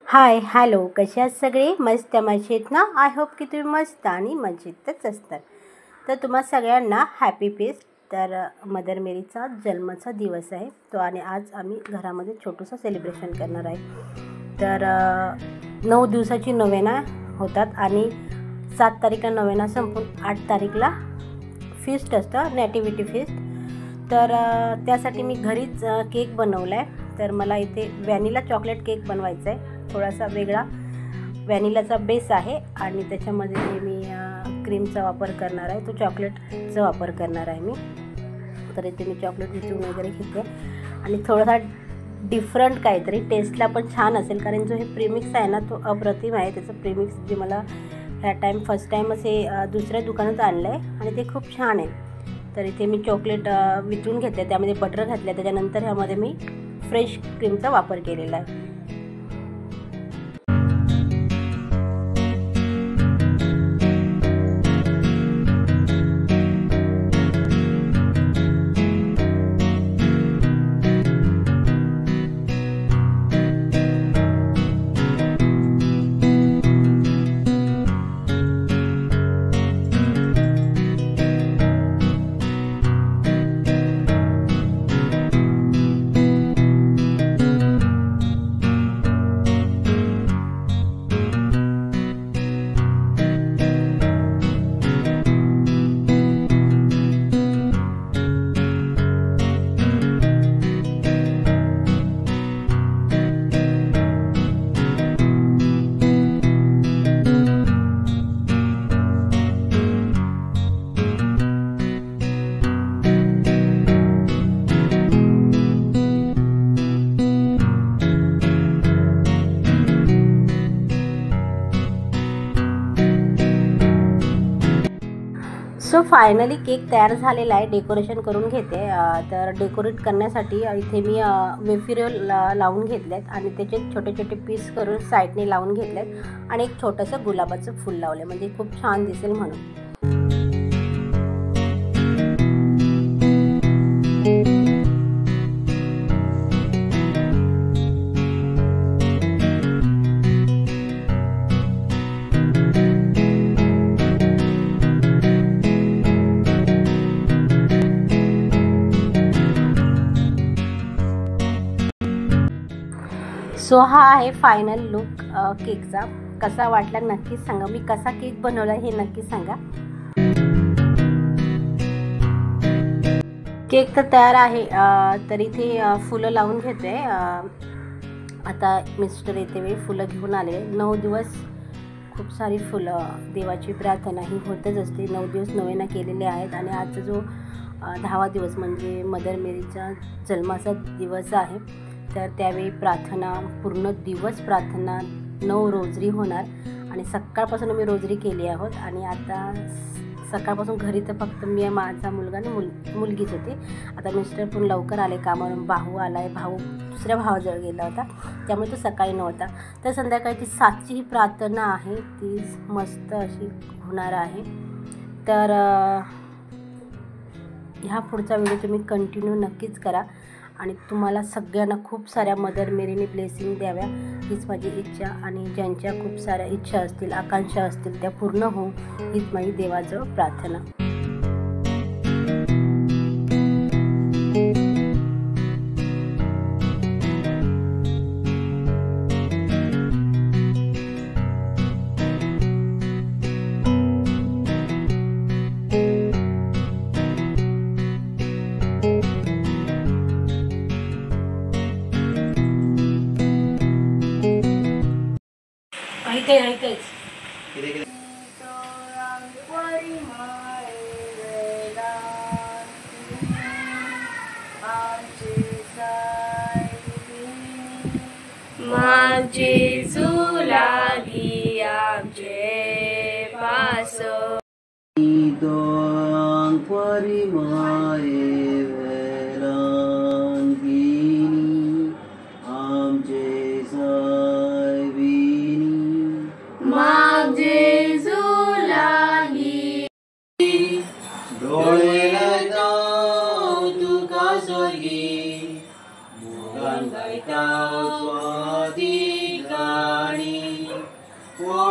Hi hello, कसे आहात सगळे? मस्त मजेत ना? आय होप की तुम्ही मस्त आणि मजेतच असतात. तर तुम्हा सगळ्यांना हॅपी फेस्ट. तर मदर मेरीचा जन्माचा दिवस आहे तो आणि आज आम्ही घरामध्ये छोटंसं सेलिब्रेशन करणार आहे. तर 9 दिवसाची नोवेना होतात आणि 7 तारीखला नोवेना संपून 8 तारीखला फीस्ट असतं, नॅटिव्हिटी फीस्ट. तर त्यासाठी मी घरीच केक बनवला आहे. तर मला इथे व्हॅनिला चॉकलेट केक बनवायचा आहे, थोडासा वेगळा व्हॅनिलाचा बेस आहे आणि त्याच्यामध्ये मी क्रीमचा वापर करणार आहे, तो चॉकलेटचा वापर करणार आहे मी. तर इथे मी चॉकलेट विचून वगैरे घेते आणि थोडासा डिफरंट काहीतरी टेस्टला पण छान असेल, कारण जो हे प्रीमिक्स आहे ना तो अप्रतिम आहे. त्याचं प्रीमिक्स जे मला ह्या फर्स्ट टाईमच हे दुसऱ्या दुकानात आणलं आहे आणि ते खूप छान आहे. तर इथे मी चॉकलेट वितळून घेतले, त्यामध्ये बटर घातले, त्याच्यानंतर ह्यामध्ये मी फ्रेश क्रीमचा वापर केलेला आहे. सो फायनली केक तयार झालेला आहे. डेकोरेशन करून घेते. तर डेकोरेट करण्यासाठी इथे मी वेफिरल लावून घेतले आहेत आणि त्याचे छोटे छोटे पीस करून साईडने लावून घेतले आहेत आणि एक छोटंसं गुलाबाचं फूल लावलं, म्हणजे खूप छान दिसेल म्हणून. सो हा आहे फायनल लुक केकचा. कसा वाटला नक्कीच सांगा. मी कसा केक बनवला हे नक्कीच सांगा. केक तर तयार आहे. तर इथे फुलं लावून घेते. आता मिस्टर येते वेळी फुलं घेऊन आले. 9 दिवस खूप सारी फुलं, देवाची प्रार्थना ही होतच असते. 9 दिवस नोवेना केलेले आहेत आणि आजचा जो 10वा दिवस म्हणजे मदर मेरीचा जन्माचा दिवस आहे. तर त्यावेळी प्रार्थना, पूर्ण दिवस प्रार्थना, 9 रोजरी होणार आणि सकाळपासून मी रोजरी केली आहोत. आणि आता सकाळपासून घरी तर फक्त मी, माझा मुलगा आणि मुलगीच होती. आता मिस्टर पण लवकर आले कामावरून. भाऊ आला आहे, भाऊ दुसऱ्या भावाजवळ गेला होता, त्यामुळे तो सकाळी नव्हता. तर संध्याकाळी ती 7ची ही प्रार्थना आहे, ती मस्त अशी होणार आहे. तर ह्या पुढचा व्हिडिओ तुम्ही कंटिन्यू नक्कीच करा आणि तुम्हाला सगळ्यांना खूप साऱ्या मदर मेरीने ब्लेसिंग द्याव्या हीच माझी इच्छा. आणि ज्यांच्या खूप साऱ्या इच्छा असतील, आकांक्षा असतील, त्या पूर्ण हो हीच माझी देवाजवळ प्रार्थना. मग जेजू लागी आमचे पासो दोन परिमाये वेलांगिनी आमचे सायविनी. मग जेजू लागी डोळे तुका स्वर्गी मुगान गायता स्वादिकार. ओ